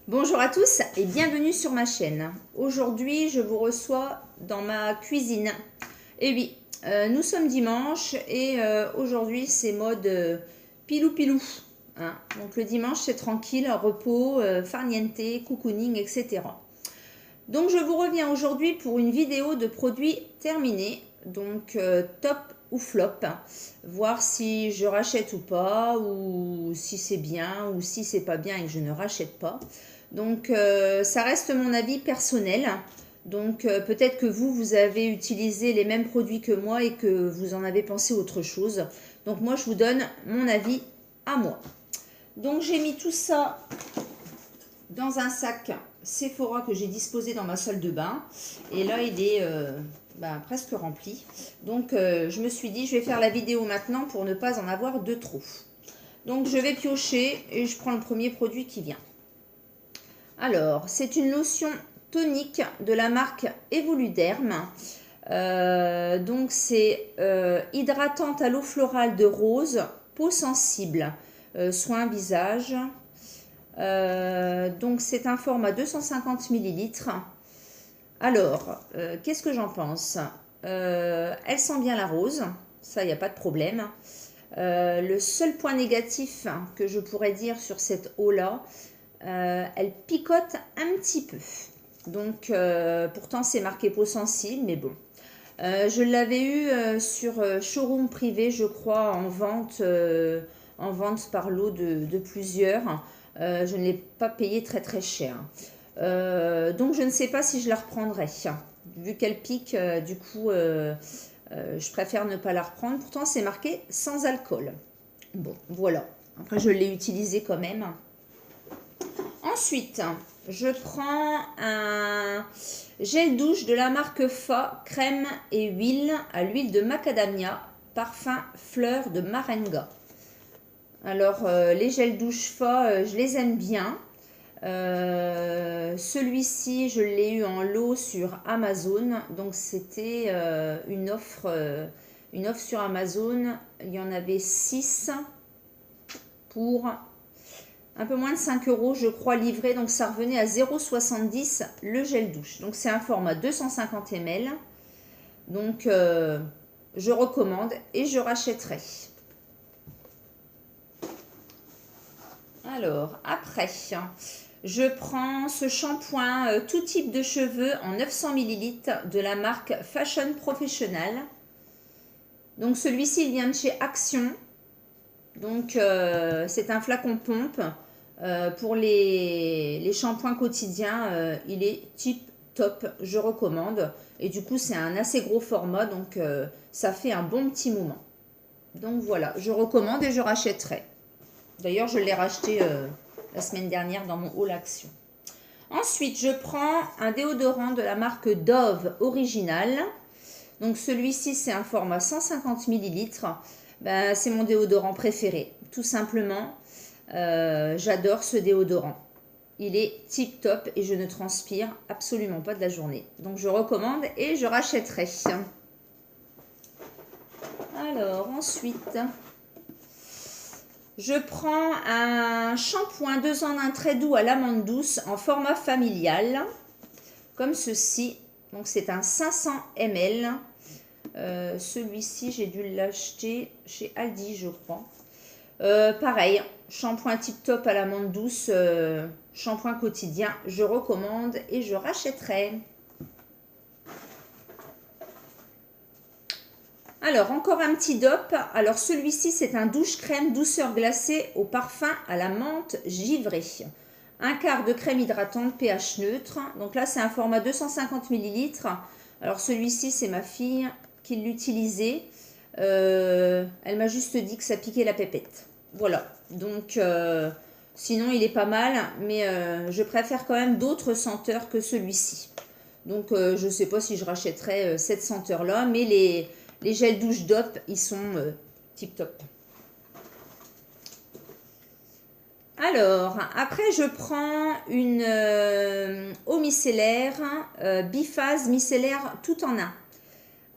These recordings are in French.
Bonjour à tous et bienvenue sur ma chaîne. Aujourd'hui, je vous reçois dans ma cuisine. Et oui, nous sommes dimanche et aujourd'hui, c'est mode pilou pilou. Hein. Donc le dimanche, c'est tranquille, repos, farniente, cocooning, etc. Donc je vous reviens aujourd'hui pour une vidéo de produits terminés. Donc top ou flop. Voir si je rachète ou pas, ou si c'est bien, ou si c'est pas bien et que je ne rachète pas. Donc ça reste mon avis personnel. Donc peut-être que vous avez utilisé les mêmes produits que moi et que vous en avez pensé autre chose. Donc moi je vous donne mon avis à moi. Donc j'ai mis tout ça dans un sac Sephora que j'ai disposé dans ma salle de bain. Et là il est presque rempli. Donc je me suis dit je vais faire la vidéo maintenant pour ne pas en avoir de trop. Donc je vais piocher et je prends le premier produit qui vient. Alors, c'est une lotion tonique de la marque Evoluderm. Donc, c'est hydratante à l'eau florale de rose, peau sensible, soin visage. Donc, c'est un format 250 ml. Alors, qu'est-ce que j'en pense? Elle sent bien la rose, ça, il n'y a pas de problème. Le seul point négatif que je pourrais dire sur cette eau-là, elle picote un petit peu. Donc, pourtant, c'est marqué peau sensible, mais bon. Je l'avais eu sur showroom privé, je crois, en vente par lot de plusieurs. Je ne l'ai pas payé très très cher. Donc, je ne sais pas si je la reprendrai. Vu qu'elle pique, du coup, je préfère ne pas la reprendre. Pourtant, c'est marqué sans alcool. Bon, voilà. Après, je l'ai utilisé quand même. Ensuite, je prends un gel douche de la marque Fa, crème et huile à l'huile de macadamia, parfum fleur de marenga. Alors, les gels douche Fa, je les aime bien. Celui-ci, je l'ai eu en lot sur Amazon. Donc, c'était une offre sur Amazon. Il y en avait 6 pour un peu moins de 5 euros, je crois, livré. Donc, ça revenait à 0,70 le gel douche. Donc, c'est un format 250 ml. Donc, je recommande et je rachèterai. Alors, après, je prends ce shampoing tout type de cheveux en 900 ml de la marque Fashion Professional. Donc, celui-ci, il vient de chez Action. Donc, c'est un flacon pompe. Pour les shampoings quotidiens, il est tip top, je recommande. Et du coup, c'est un assez gros format, donc ça fait un bon petit moment. Donc voilà, je recommande et je rachèterai. D'ailleurs, je l'ai racheté la semaine dernière dans mon haul Action. Ensuite, je prends un déodorant de la marque Dove Original. Donc celui-ci, c'est un format 150 ml. Ben, c'est mon déodorant préféré, tout simplement. J'adore ce déodorant. Il est tip top et je ne transpire absolument pas de la journée. Donc je recommande et je rachèterai. Alors ensuite, je prends un shampoing 2 en 1 très doux à l'amande douce en format familial. Comme ceci. Donc c'est un 500 ml. Celui-ci, j'ai dû l'acheter chez Aldi, je crois. Pareil, shampoing tip top à l'amande douce, shampoing quotidien, je recommande et je rachèterai. Alors, encore un petit dop. Alors, celui-ci, c'est un douche crème douceur glacée au parfum à la menthe givrée. Un quart de crème hydratante pH neutre. Donc là, c'est un format 250 ml. Alors, celui-ci, c'est ma fille qui l'utilisait. Elle m'a juste dit que ça piquait la pépette. Voilà, donc sinon il est pas mal, mais je préfère quand même d'autres senteurs que celui-ci. Donc je ne sais pas si je rachèterai cette senteur-là, mais les gels douche DOP, ils sont tip top. Alors, après je prends une eau micellaire, biphase micellaire tout en un.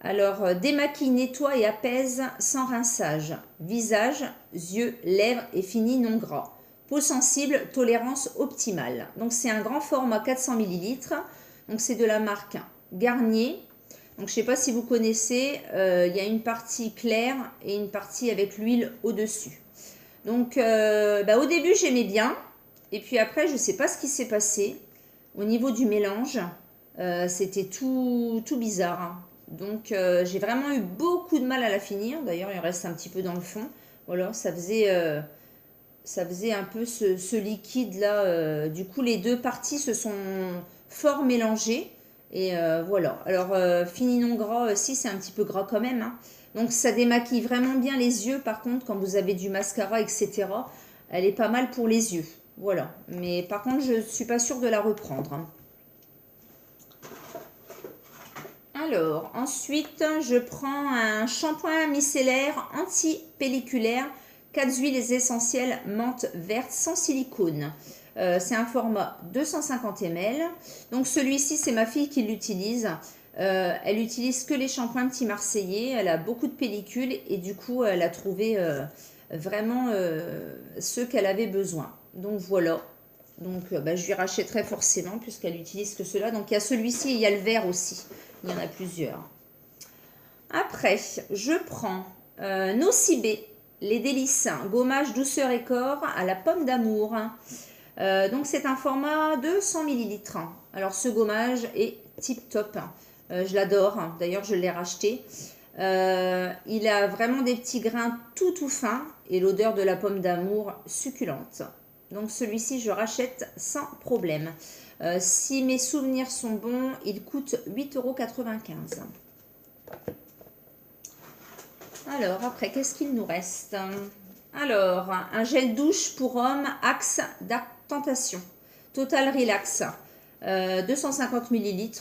Alors, démaquille, nettoie et apaise sans rinçage. Visage, yeux, lèvres et fini non gras. Peau sensible, tolérance optimale. Donc c'est un grand format 400 ml. Donc c'est de la marque Garnier. Donc je ne sais pas si vous connaissez, il y a une partie claire et une partie avec l'huile au-dessus. Donc au début j'aimais bien. Et puis après je ne sais pas ce qui s'est passé. Au niveau du mélange, c'était tout bizarre, hein. Donc j'ai vraiment eu beaucoup de mal à la finir. D'ailleurs il reste un petit peu dans le fond. Voilà, ça faisait un peu ce liquide là. Du coup les deux parties se sont fort mélangées. Et voilà. Alors fini non gras, si c'est un petit peu gras quand même, hein. Donc ça démaquille vraiment bien les yeux. Par contre quand vous avez du mascara etc. Elle est pas mal pour les yeux. Voilà. Mais par contre je ne suis pas sûre de la reprendre, hein. Alors, ensuite, je prends un shampoing micellaire anti-pelliculaire, 4 huiles essentielles menthe verte sans silicone. C'est un format 250 ml. Donc celui-ci, c'est ma fille qui l'utilise. Elle utilise que les shampoings petits marseillais. Elle a beaucoup de pellicules et du coup, elle a trouvé vraiment ceux qu'elle avait besoin. Donc voilà. Donc je lui rachèterai forcément puisqu'elle utilise que cela. Donc il y a celui-ci et il y a le vert aussi. Il y en a plusieurs. Après, je prends Nocibé, les délices, gommage douceur et corps à la pomme d'amour. Donc c'est un format de 100 ml. Alors ce gommage est tip top. Je l'adore. D'ailleurs je l'ai racheté. Il a vraiment des petits grains tout fins et l'odeur de la pomme d'amour succulente. Donc celui-ci je rachète sans problème. Si mes souvenirs sont bons, il coûte 8,95 €. Alors, après, qu'est-ce qu'il nous reste? Alors, un gel douche pour homme, Axe Dark Tentation. Total Relax, 250 ml.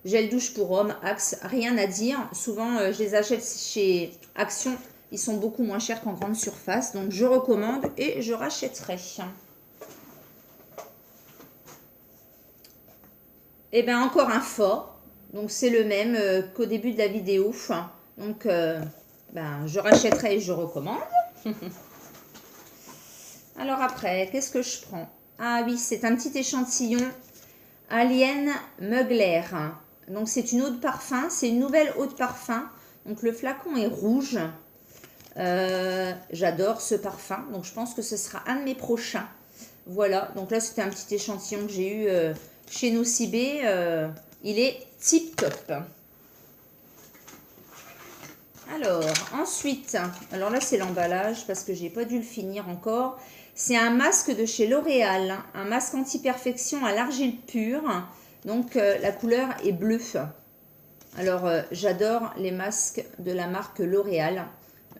Gel douche pour homme, Axe, rien à dire. Souvent, je les achète chez Action. Ils sont beaucoup moins chers qu'en grande surface. Donc, je recommande et je rachèterai. Et bien encore un fort, donc c'est le même qu'au début de la vidéo. Donc je rachèterai et je recommande. Alors après, qu'est-ce que je prends? Ah oui, c'est un petit échantillon Alien Mugler. Donc c'est une eau de parfum, c'est une nouvelle eau de parfum. Donc le flacon est rouge. J'adore ce parfum, donc je pense que ce sera un de mes prochains. Voilà, donc là c'était un petit échantillon que j'ai eu chez Nocibé. Il est tip top. Alors ensuite, alors là c'est l'emballage parce que j'ai pas dû le finir encore. C'est un masque de chez L'Oréal, hein, un masque anti-perfection à l'argile pure. Donc la couleur est bleue. Alors j'adore les masques de la marque L'Oréal.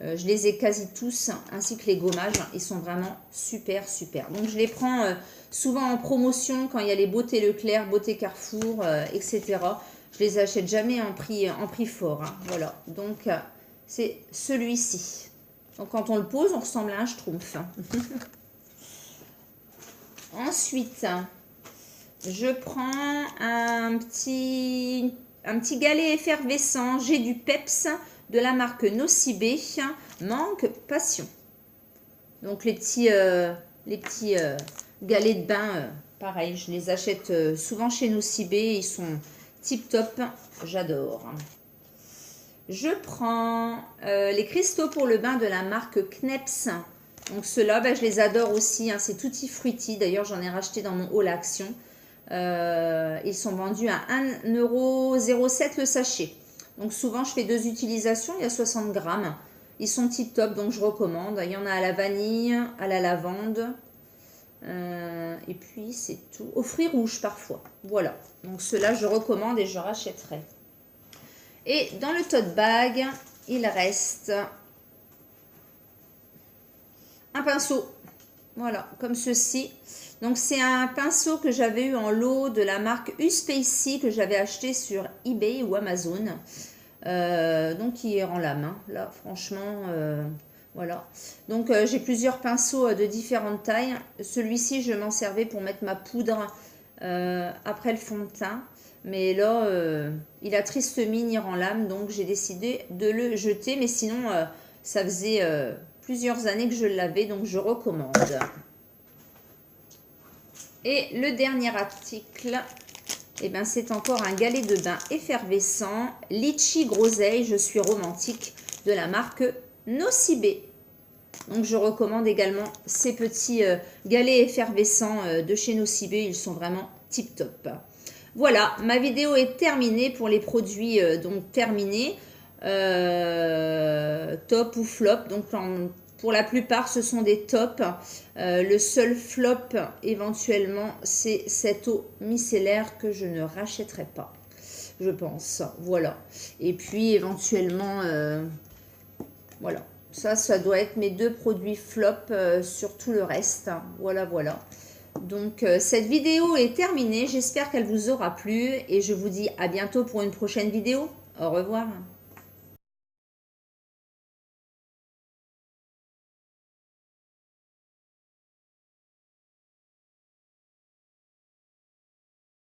Je les ai quasi tous, ainsi que les gommages. Ils sont vraiment super. Donc je les prends souvent en promotion quand il y a les Beauté Leclerc, Beauté Carrefour, etc. Je les achète jamais en prix fort, hein. Voilà, donc c'est celui-ci. Donc quand on le pose, on ressemble à un schtroumpf. Ensuite, je prends un petit galet effervescent. J'ai du peps de la marque Nocibé, mangue passion. Donc les petits galets de bain, pareil, je les achète souvent chez Nocibé, ils sont tip top, j'adore. Je prends les cristaux pour le bain de la marque Kneps. Donc ceux-là, je les adore aussi, hein, c'est tutti frutti. D'ailleurs, j'en ai racheté dans mon haul Action. Ils sont vendus à 1,07 € le sachet. Donc souvent, je fais 2 utilisations, il y a 60 grammes. Ils sont tip top, donc je recommande. Il y en a à la vanille, à la lavande. Et puis, c'est tout. Aux fruits rouges parfois. Voilà. Donc ceux-là, je recommande et je rachèterai. Et dans le tote bag, il reste un pinceau. Voilà, comme ceci. Donc c'est un pinceau que j'avais eu en lot de la marque Uspacey que j'avais acheté sur eBay ou Amazon. Donc il rend la main. Là, franchement, voilà. Donc j'ai plusieurs pinceaux de différentes tailles. Celui-ci, je m'en servais pour mettre ma poudre après le fond de teint. Mais là, il a triste mine, il rend l'âme. Donc j'ai décidé de le jeter. Mais sinon, ça faisait plusieurs années que je l'avais. Donc je recommande. Et le dernier article, eh ben, c'est encore un galet de bain effervescent, litchi groseille, je suis romantique, de la marque Nocibé. Donc je recommande également ces petits galets effervescents de chez Nocibé, ils sont vraiment tip top. Voilà, ma vidéo est terminée pour les produits donc terminés, top ou flop. Donc pour la plupart ce sont des tops. Le seul flop éventuellement c'est cette eau micellaire que je ne rachèterai pas, je pense. Voilà, et puis éventuellement voilà. Ça doit être mes deux produits flop sur tout le reste. Voilà, voilà. Donc, cette vidéo est terminée. J'espère qu'elle vous aura plu et je vous dis à bientôt pour une prochaine vidéo. Au revoir.